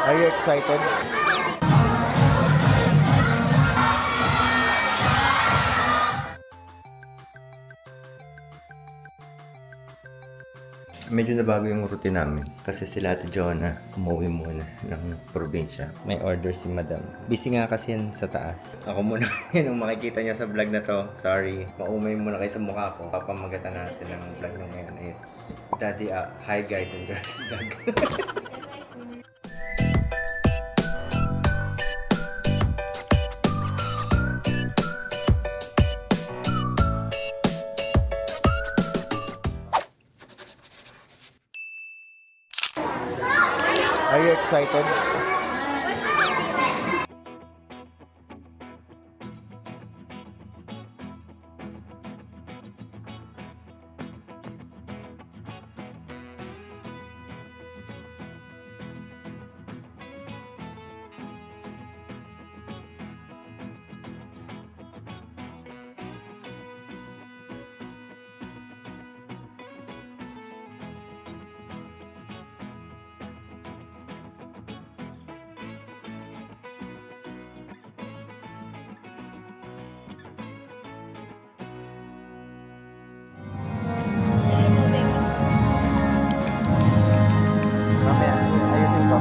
Are you excited? Medyo nabago yung routine namin kasi sila Ate Jonah umuwi muna ng probinsya. May order si Madam. Busy nga kasi yan sa taas. Ako muna yun ang makikita niyo sa vlog na to. Sorry. Maumay muna kayo sa mukha ko. Papamagatan natin ng vlog na ngayon is Daddy Hi guys and girls vlog. Are you excited? Ayusin ko.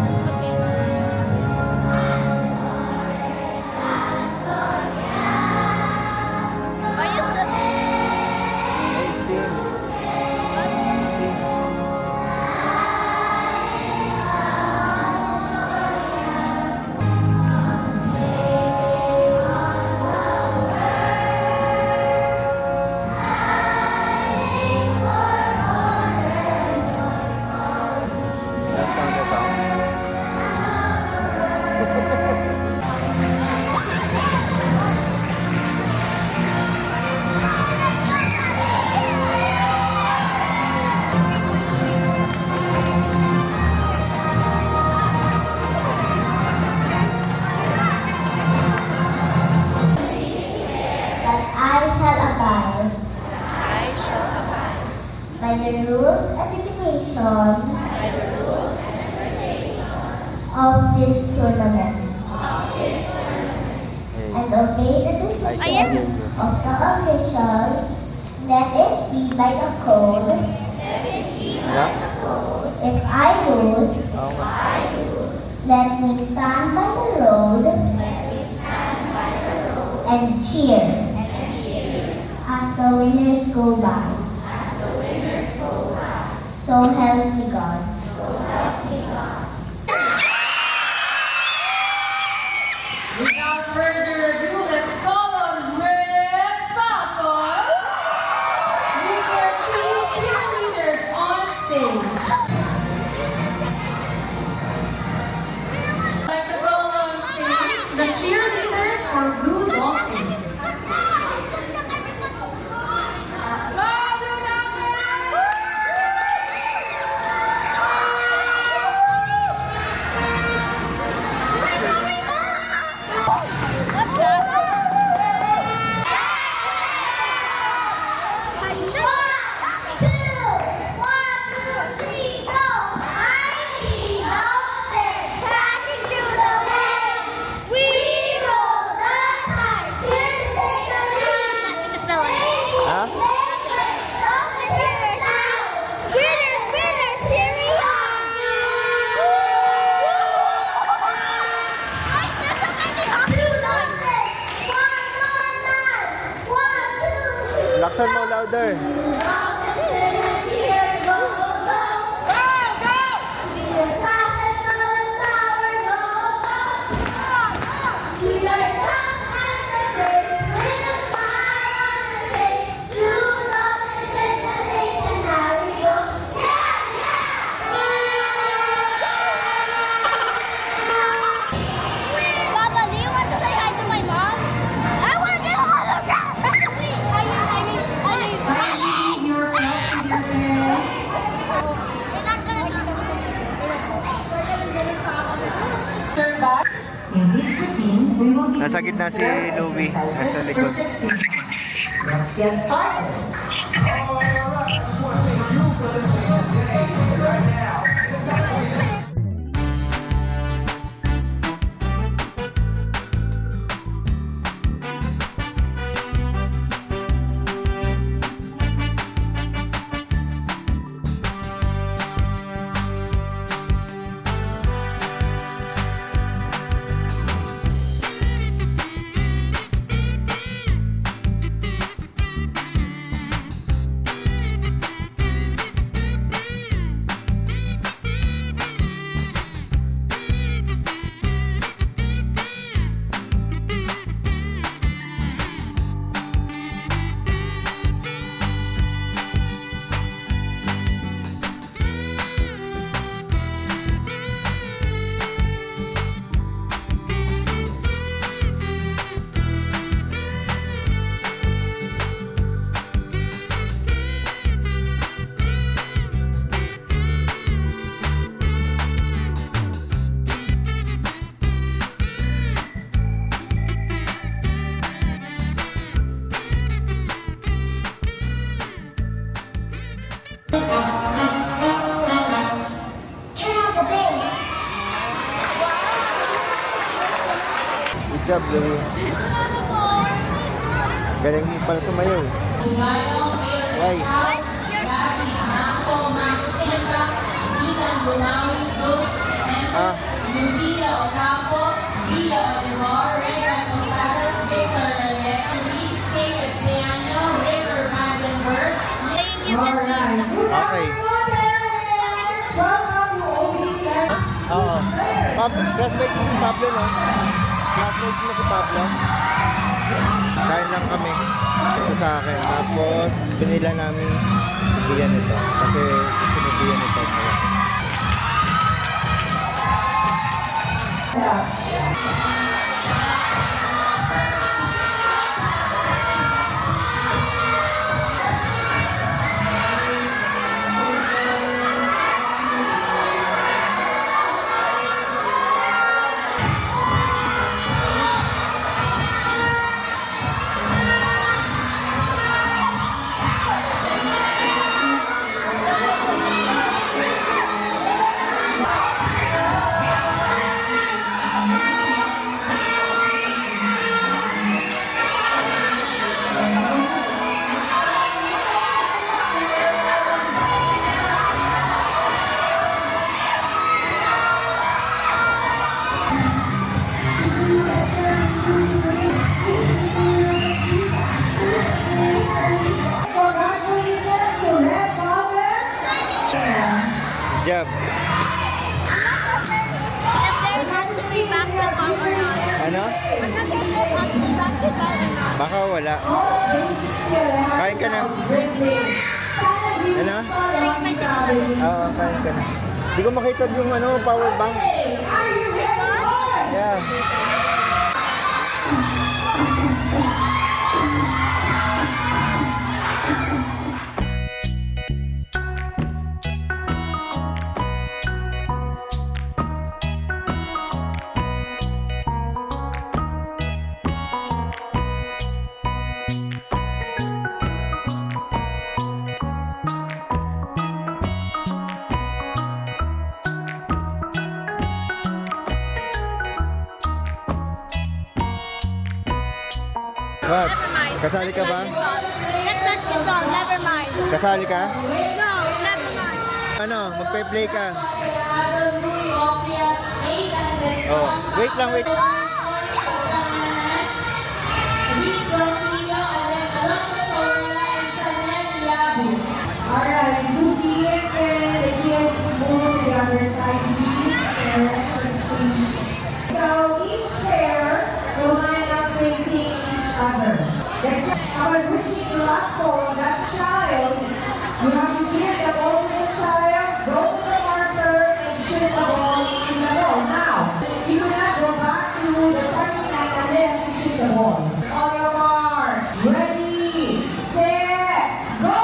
By the rules and regulations of this tournament, and obey the decisions of the officials. Let it be by the code. If I lose, let me stand by the road and cheer as the winners go by. So help me God. Without further ado, let's call on Red Falcons with their key cheerleaders on stage. Like the call on stage, the cheerleaders are Blue Dolphin. Laksan mo louder. Papa, do you want to say hi to my mom? I want to get all of that. Kindly, your help with your parents. Turn back. In this routine, we will be Nasa gitna si doing Louie. Nasa exercises likod. for 16 minutes. Let's get started. job, Louie. Galing mo pala sumayaw. Why? Ah. Lucila Ocampo, Villa Odimor, Reyra Gonzalez, Victor Raleco, Luis K. Epiano, River Vandenberg. Okay. Oo. Classmate mo si Pablo, no? Classmate mo si Pablo. Kain lang kami. Ito sa akin. Tapos, pinila namin si Bian ito. Kasi gusto ni Bian ito. Job. Ano? Baka wala. Kain ka na. Ano? Oo, kain ka na. Hindi ko makita yung power bank. Yeah. What? Kasali ka ba? That's basketball, never mind. Kasali ka? No, never mind. Ano? Magpe-play ka? Oh, wait lang, wait. Alright, do the kids move to the other side, please. So each pair will line up facing each other. Upon reaching the last goal of that child, you have to give the ball to the child, go to the marker, and shoot the ball into the goal. Now, you cannot go back to the starting line unless you shoot the ball. On your mark, ready, set, go!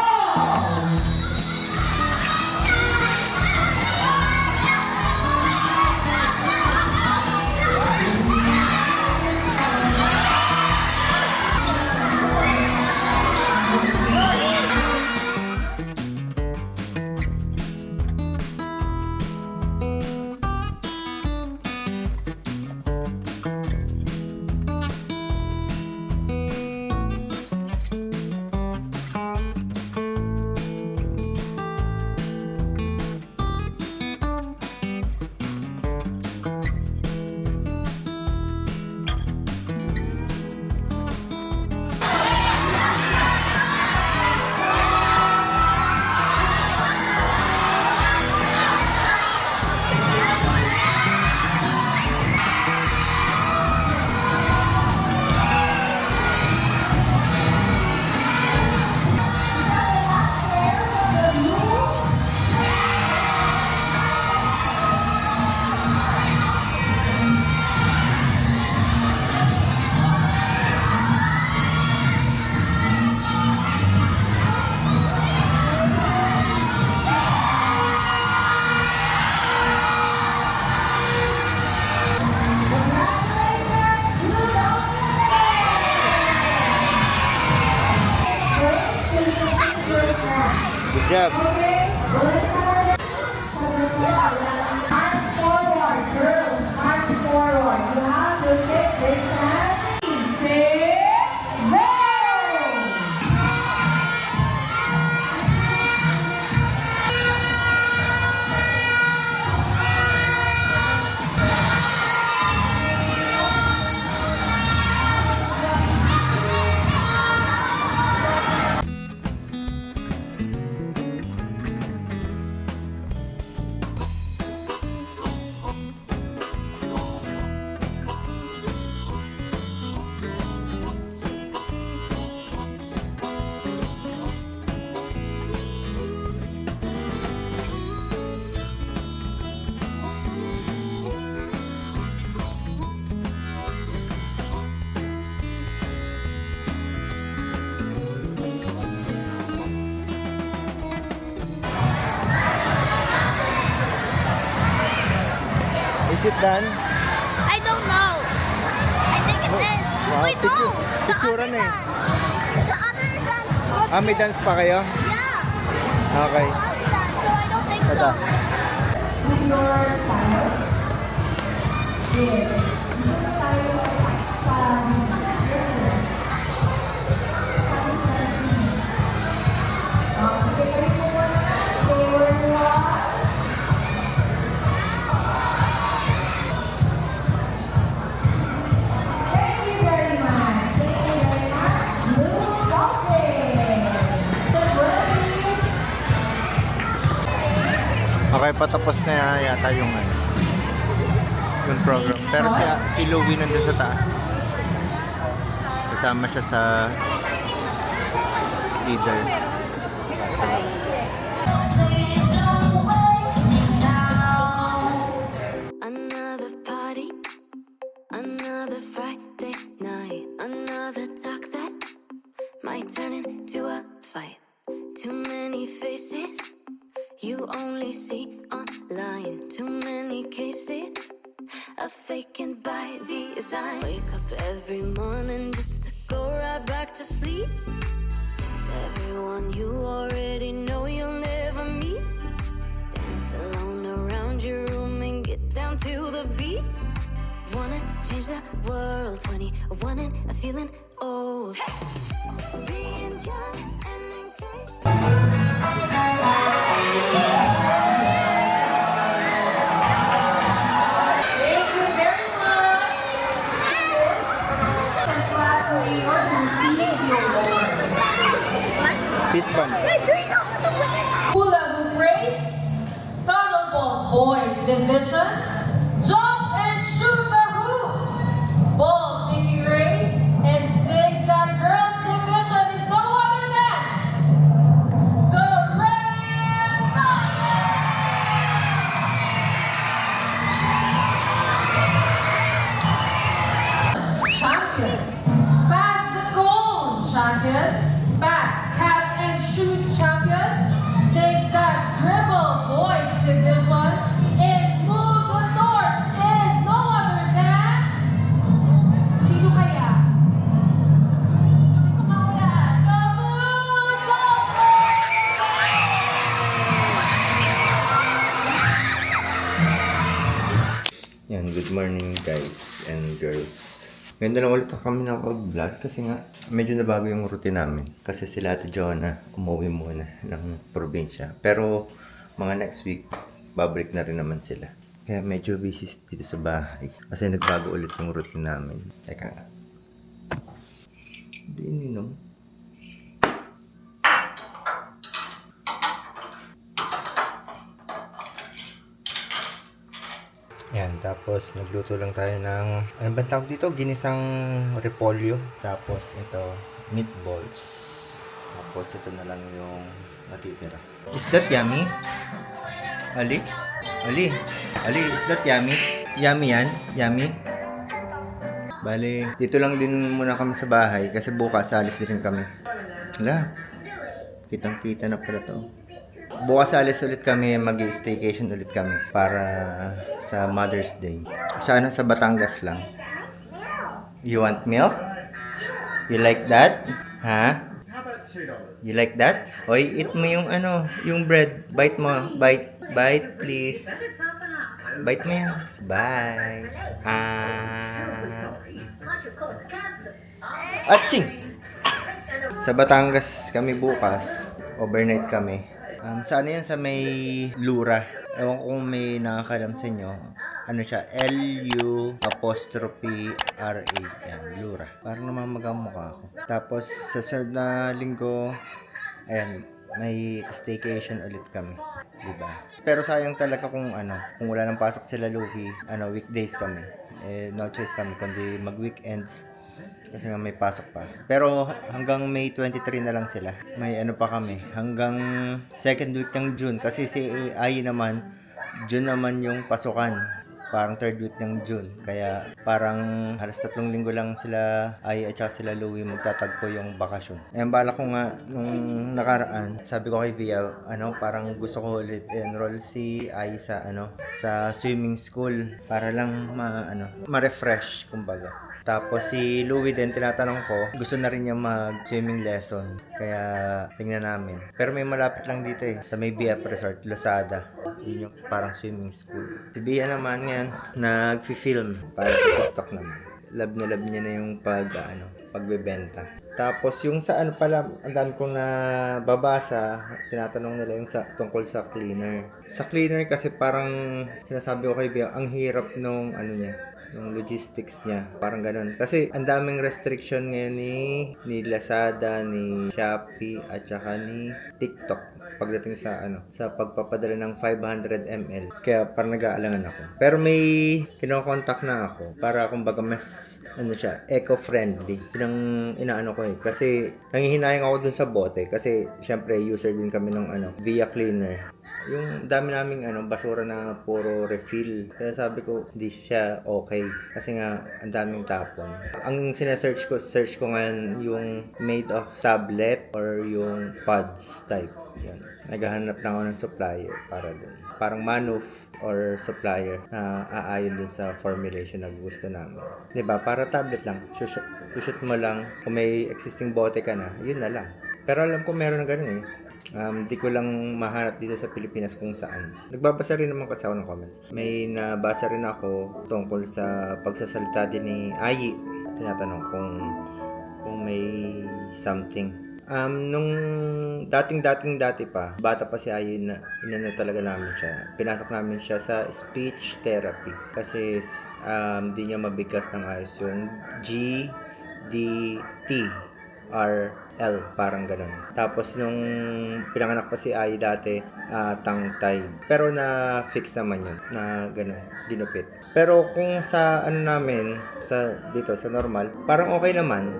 Good job. Arms forward, girls, arms forward. You have to take this hand. Is it done? I don't know. I think it is. Wow, Wait, no. The picturean other eh. dance. The other dance was May good. dance pa kayo? Yeah. Okay. So I don't think so. Tada. With your child? Yes. Dito tayo sa okay, kayo po muna. Stay where you are. Thank you very much. Thank you very much. Blue Sausage. Get ready. Okay, patapos na yata yung ano, yung program. Pero si Louie nandun sa taas. Kasama siya sa leader. Another party, another Friday night, another talk that might turn into a fight. Too many faces you only see online, too many cases of faking by design. Wake up every morning just to go right back to sleep. Text everyone you already know you'll never meet. Dance alone around your room and get down to the beat. Wanna change the world, 21 and a feeling old. Being young and engaged. Thank you very much, students and class leader to receive the award. Fist bump. Hula Hoop Race, Tunnelball Boys Division, Jump and Shoot the Hoop, Ball Picking Race, and Zigzag Girls Division is no other than the Red Bucket! Champion, Pass the Cone Champion, Pass, Catch and Shoot Champion, Zigzag Dribble Boys Division, and Move the Torch is no other than... Sino kaya? Hindi ko mahulaan. The Blue Yan, good morning guys and girls. Ngayon na lang ulit kami nakapag-vlog kasi nga medyo nabago yung routine namin. Kasi sila Ate Jonah umuwi muna ng probinsya. Pero mga next week, babalik na rin naman sila. Kaya medyo busy dito sa bahay. Kasi nagbago ulit yung routine namin. Teka nga. Hindi ininom. Yan, tapos nagluto lang tayo ng, ano ba tawag dito? Ginisang repolyo. Tapos ito, meatballs. Tapos ito na lang yung natitira. Is that yummy? Ali? Ali? Ali, is that yummy? Yummy yan? Yummy? Bale, dito lang din muna kami sa bahay kasi bukas alis din kami. Hala, kitang-kita na pala to. Bukas alis ulit kami, mag-staycation ulit kami para sa Mother's Day. Sana sa Batangas lang. You want milk? You like that? Ha? You like that? Oy, eat mo yung ano, yung bread. Bite mo. Bite. Bite, please. Bite mo yan. Bye. Aching! Sa Batangas kami bukas. Overnight kami. Saan yan? Sa may Lura. Ewan ko kung may nakakalam sa inyo. Ano siya? L-U-R-A. Yan, Lura. Parang namamagang mukha ako. Tapos, sa sunod na linggo, ayan, may staycation ulit kami. Diba? Pero sayang talaga kung ano, kung wala nang pasok sila Louie, weekdays kami. No choice kami kundi mag-weekends. Kasi nga may pasok pa. Pero hanggang May 23 na lang sila. May ano pa kami. Hanggang second week ng June. Kasi si AI naman, June naman yung pasukan. parang third week ng June. Kaya parang halos 3 linggo lang sila ay at saka sila Louie magtatagpo yung bakasyon. Ayan, bala ko nga nung nakaraan, sabi ko kay Via, parang gusto ko ulit enroll si Ai sa sa swimming school para lang ma-refresh kumbaga. Tapos si Louie din, tinatanong ko, gusto na rin niya mag-swimming lesson. Kaya tingnan namin. Pero may malapit lang dito sa may BF Resort, Losada. Yun yung parang swimming school. Si Bia naman yan, nag-film para sa TikTok naman. Love na love niya na yung pagbebenta. Tapos yung sa pala, ang dami kong nababasa, tinatanong nila yung tungkol sa cleaner. Sa cleaner kasi parang sinasabi ko kay Bia, ang hirap nung yung logistics niya. Parang ganun. Kasi ang daming restriction ngayon ni Lazada, ni Shopee, at saka ni TikTok pagdating sa sa pagpapadala ng 500 ml. Kaya parang nag-aalangan ako. Pero may kinokontak na ako para kumbaga mas eco-friendly. Yun ang inaano ko kasi nangihinayang ako dun sa bote kasi syempre user din kami ng Via Cleaner. Yung dami naming basura na puro refill. Kaya sabi ko, hindi siya okay. Kasi nga, ang daming tapon. Ang search ko ngayon yung made of tablet or yung pods type. Yan. Naghahanap lang ako ng supplier para dun. Parang Manuf or supplier na aayon dun sa formulation na gusto namin. Diba? Para tablet lang. Shoot mo lang. Kung may existing bote ka na, yun na lang. Pero alam ko meron na ganun di ko lang mahanap dito sa Pilipinas kung saan. Nagbabasa rin naman kasi ako ng comments. May nabasa rin ako tungkol sa pagsasalita din ni Ai. Tinatanong kung may something. Nung dati pa, bata pa si Ai na inano talaga namin siya. Pinasok namin siya sa speech therapy. Kasi di niya mabigkas ng ayos yung G, D, T, R, L, parang ganun. Tapos nung pinanganak pa si Ai dati, tongue-tied. Pero na-fix naman yun, na ganun, ginupit. Pero kung sa namin, dito sa normal, parang okay naman.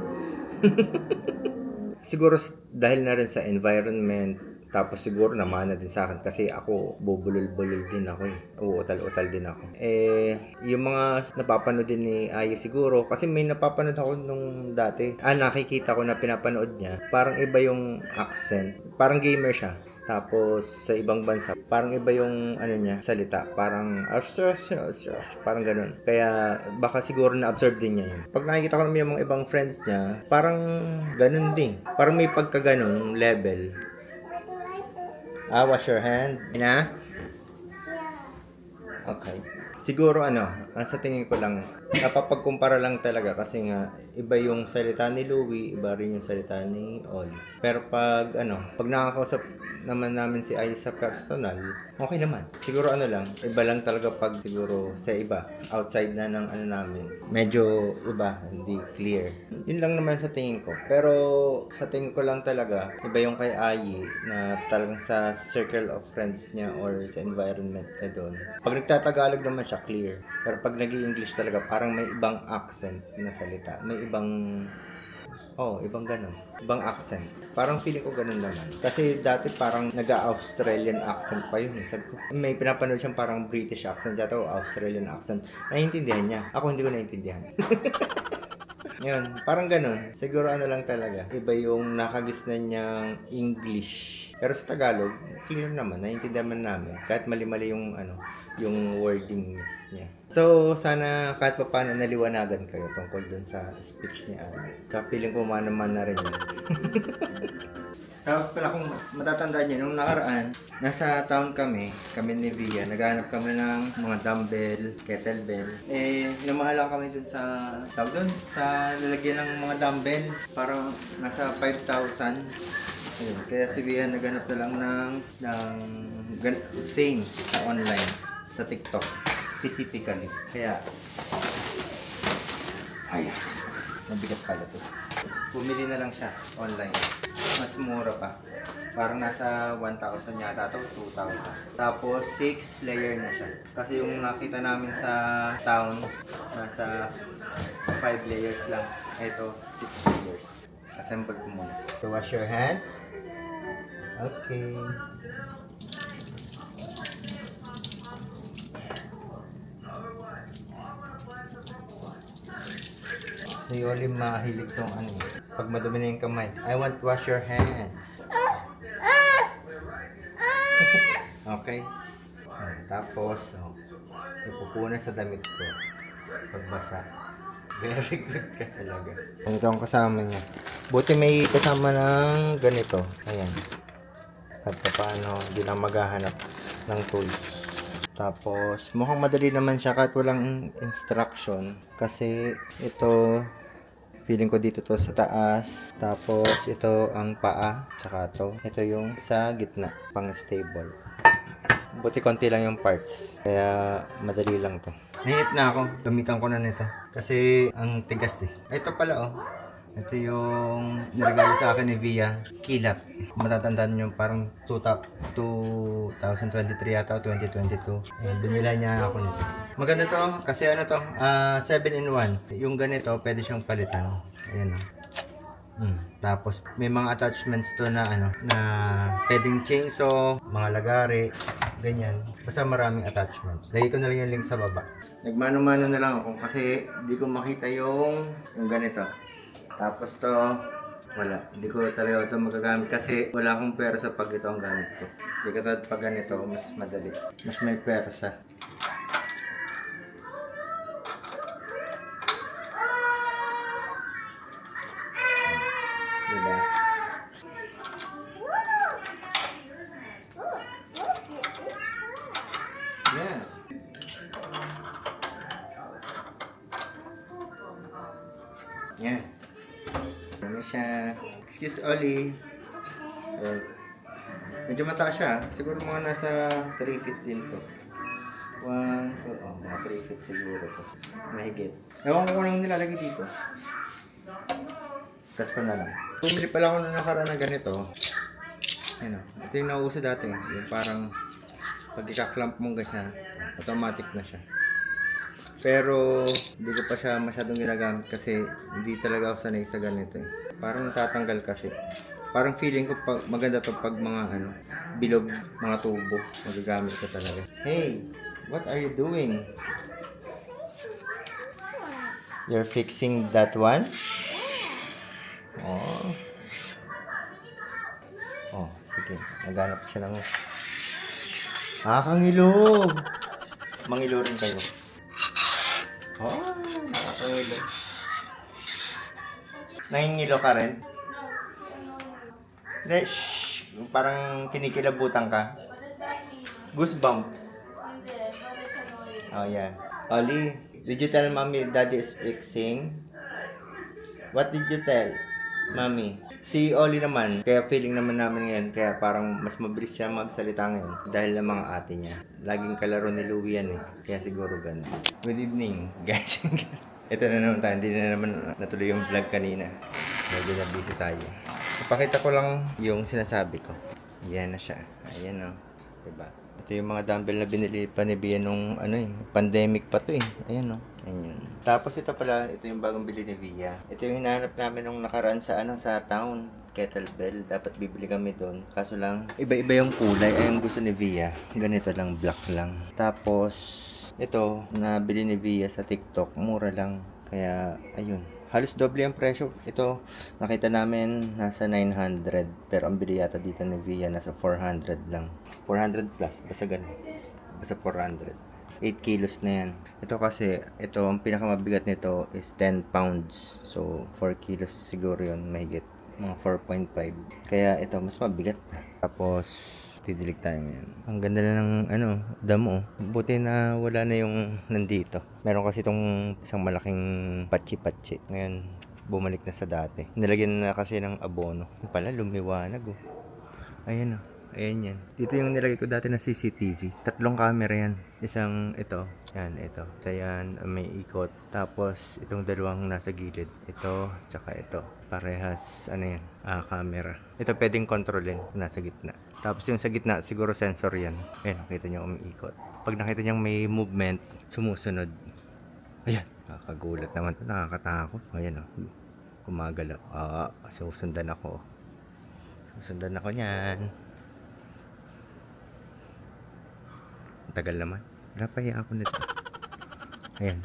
Siguro dahil na rin sa environment, tapos siguro namana din sa akin kasi ako bubulol-bulol din ako uutal-utal din ako. Yung mga napapanood din ni Ai siguro kasi may napapanood ako nung dati. Nakikita ko na pinapanood niya. Parang iba yung accent. Parang gamer siya. Tapos sa ibang bansa, parang iba yung niya, salita. Parang parang ganun. Kaya baka siguro na-absorb din niya yun. Pag nakikita ko naman yung mga ibang friends niya, parang ganun din. Parang may pagkaganong level. Wash your hand. Na? Okay. Siguro ang sa tingin ko lang, napapagkumpara lang talaga kasi nga, iba yung salita ni Louie, iba rin yung salita ni Oli. Pero pag nakakausap naman namin si Ai sa personal, okay naman. Siguro lang, iba lang talaga pag siguro sa iba, outside na ng namin. Medyo iba, hindi clear. Yun lang naman sa tingin ko. Pero sa tingin ko lang talaga, iba yung kay Ai na talagang sa circle of friends niya or sa environment na doon. Pag nagtatagalog naman siya, clear. Pero pag nag-i-English talaga, parang may ibang accent na salita. May ibang ganun. Ibang accent. Parang feeling ko ganun naman. Kasi dati parang nag-Australian accent pa yun. Sabi ko, may pinapanood siyang parang British accent yata o Australian accent. Naiintindihan niya. Ako hindi ko naiintindihan. Yun, parang ganun. Siguro lang talaga. Iba yung nakagisnan niyang English. Pero sa Tagalog, clear naman. Naiintindihan man namin. Kahit mali-mali yung yung wordingness niya. So, sana kahit pa paano naliwanagan kayo tungkol dun sa speech ni Ai. Tsaka feeling ko man na rin yun. Tapos pala kung matatandaan niyo, nung nakaraan, nasa town kami ni Via, naghahanap kami ng mga dumbbell, kettlebell. Namahalan kami dun sa sa lalagyan ng mga dumbbell, parang nasa 5,000. Ayun, kaya si Via naghanap na lang ng same sa online, sa TikTok, specifically. Kaya, mabigat pala to. Bumili na lang siya online. Mas mura pa. Parang nasa 1,000 yata to, 2,000. Tapos 6 layer na siya. Kasi yung nakita namin sa town, nasa 5 layers lang. Ito, 6 layers. Assemble ko muna. So wash your hands. Okay. Si Yoli mahilig tong ano. Pag madumi na yung kamay. I want to wash your hands. Okay. Tapos, ipupuna sa damit ko. Pagbasa. Very good ka talaga. Ito ang kasama niya. Buti may kasama ng ganito. Ayan. Kahit pa paano, hindi na maghahanap ng tools. Tapos, mukhang madali naman siya kahit walang instruction. Kasi, ito, feeling ko dito to sa taas. Tapos, ito ang paa. Tsaka to. Ito yung sa gitna. Pang stable. Buti konti lang yung parts. Kaya, madali lang to. Nahihip na ako. Gamitan ko na nito. Kasi, ang tigas eh. Ito pala oh. Ito yung niregalo sa akin ni Via. Kilat. Matatandaan nyo parang 2023 yata o 2022. Ayan, binila niya ako nito. Maganda to kasi ano to, 7-in-1. Yung ganito, pwede siyang palitan. Ayan o. Tapos may mga attachments to na ano, na pwedeng chainsaw, mga lagari, ganyan. Basta maraming attachment. Lagay ko na lang yung link sa baba. Nagmano-mano na lang ako kasi hindi ko makita yung ganito. Tapos to, wala. Hindi ko talaga ito magagamit kasi wala akong persa pag ito ang gamit ko. Hindi katulad pag ganito, mas madali. Mas may persa. Diba? Yeah. Yan. Ano siya? Excuse Oli. Medyo mataas siya. Siguro mga nasa 3 feet din to. 1, 2, mga 3 feet siguro to. Mahigit. Ewan ko lang nilalagay dito. Kas ko na lang. Bumili pala ako na nakaraan na ganito. Ano, ito yung nauso dati. Yung parang pag ikaklamp mong ganyan, automatic na siya. Pero hindi ko pa siya masyadong ginagamit kasi hindi talaga ako sanay sa ganito eh. Parang natatanggal kasi. Parang feeling ko pag maganda to pag mga ano, bilog, mga tubo, magagamit ko talaga. Hey, what are you doing? You're fixing that one? Oh. Oh, sige. Naghanap siya ng... Nakakangilog! Mangilo rin kayo. Oh, nakakangilo. Nahingilo ka rin? Hindi, shh. Parang kinikilabutan ka. Goosebumps. Oh, yeah. Oli, did you tell mommy daddy is fixing? What did you tell mommy? Si Oli naman, kaya feeling naman namin ngayon, kaya parang mas mabilis siya magsalita ngayon dahil ng mga ate niya. Laging kalaro ni Louie yan eh, kaya siguro ganun. Good evening, guys. Ito na naman tayo, hindi na naman natuloy yung vlog kanina. Medyo na busy tayo. Ipakita ko lang yung sinasabi ko. Yan na siya. Ayan o. Diba? Ito yung mga dumbbell na binili pa ni Bia nung ano eh, pandemic pa to eh. Ayan o. Ayan yun. Tapos ito pala, ito yung bagong bili ni Bia. Ito yung hinahanap namin nung nakaraan sa ano, sa town. Kettlebell. Dapat bibili kami doon. Kaso lang, iba-iba yung kulay. Ay, yung gusto ni Bia. Ganito lang, black lang. Tapos, ito, nabili ni Bia sa TikTok. Mura lang. Kaya, ayun. Halos doble ang presyo. Ito, nakita namin nasa 900. Pero ang bili yata dito ni Via nasa 400 lang. 400 plus. Basta ganun. Basta 400. 8 kilos na yan. Ito kasi, ito, ang pinakamabigat nito is 10 pounds. So, 4 kilos siguro yun. Mahigit. Mga 4.5. Kaya ito, mas mabigat. Tapos, didilig tayo ngayon. Ang ganda na ng ano, damo. Buti na wala na yung nandito. Meron kasi itong isang malaking patsi-patsi. Ngayon, bumalik na sa dati. Nilagyan na kasi ng abono. Yung pala, lumiwanag oh. Ayan oh. Ayan yan. Dito yung nilagay ko dati na CCTV. 3 camera yan. Isang ito. Yan, ito. Isa yan, may ikot. Tapos, itong dalawang nasa gilid. Ito, tsaka ito. Parehas, ano yan, camera. Ito pwedeng kontrolin, nasa gitna. Tapos yung sa gitna, siguro sensor yan. Ayan, nakita nyo umiikot. Pag nakita nyo may movement, sumusunod. Ayan, nakakagulat naman ito, nakakatakot. Ayan o, gumagalaw. Susundan ako. Susundan ako niyan. Ang tagal naman. Wala pa ako nito. Ayan.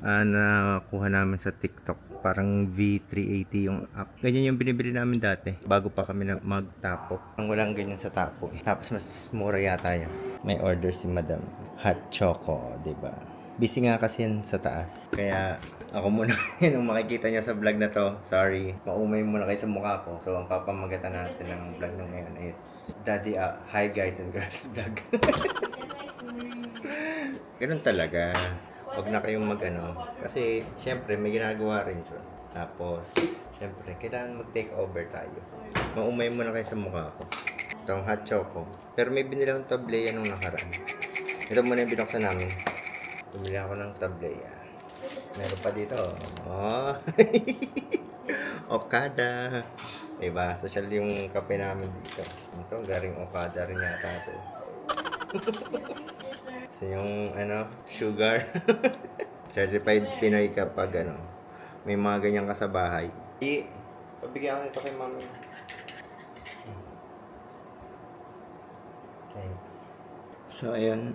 nakuha namin sa TikTok. Parang V380 yung app. Ganyan yung binibili namin dati. Bago pa kami magtapo. Ang walang ganyan sa tapo. Tapos mas mura yata yan. May order si Madam. Hot choco, 'di ba? Busy nga kasi yan sa taas. Kaya ako muna yung makikita nyo sa vlog na to. Sorry. Maumay muna kayo sa mukha ko. So, ang papamagatan natin ng vlog na ngayon is Daddy, hi guys and girls vlog. Ganun talaga. Huwag na kayong kasi syempre may ginagawa rin siya. Tapos, syempre, kailangan mag-take over tayo. Maumay muna kayo sa mukha ko. Itong hot choco. Pero may binili akong tableya nung nakaraan. Ito muna yung binuksan namin. Bumili ako ng tableya. Meron pa dito. Oh. Okada. Diba? Social yung kape namin dito. Ito, garing Okada rin yata ito. So yung sugar. Certified Pinoy kapag may mga ganyan ka sa bahay. Pabigyan ko nito kay mami. Thanks. So ayun,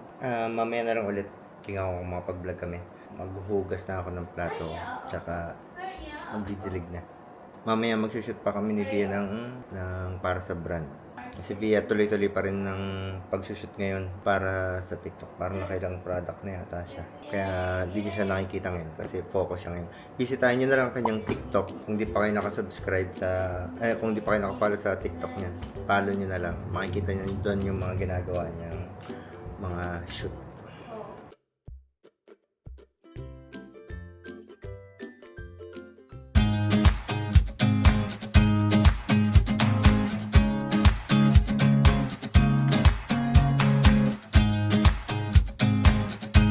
mamaya na lang ulit. Tingnan ko kung makapag-vlog kami. Maghuhugas na ako ng plato. Tsaka magdidilig na. Mamaya magsushoot pa kami ni Via ng para sa brand. Si Via tuloy-tuloy pa rin ng pagsushoot ngayon para sa TikTok. Parang nakailang product na yata siya. Kaya di nyo siya nakikita ngayon kasi focus siya ngayon. Bisitahin nyo na lang kanyang TikTok. Kung di pa kayo nakasubscribe kung di pa kayo nakapollow sa TikTok niya, follow nyo na lang. Makikita nyo doon yung mga ginagawa niyang mga shoot.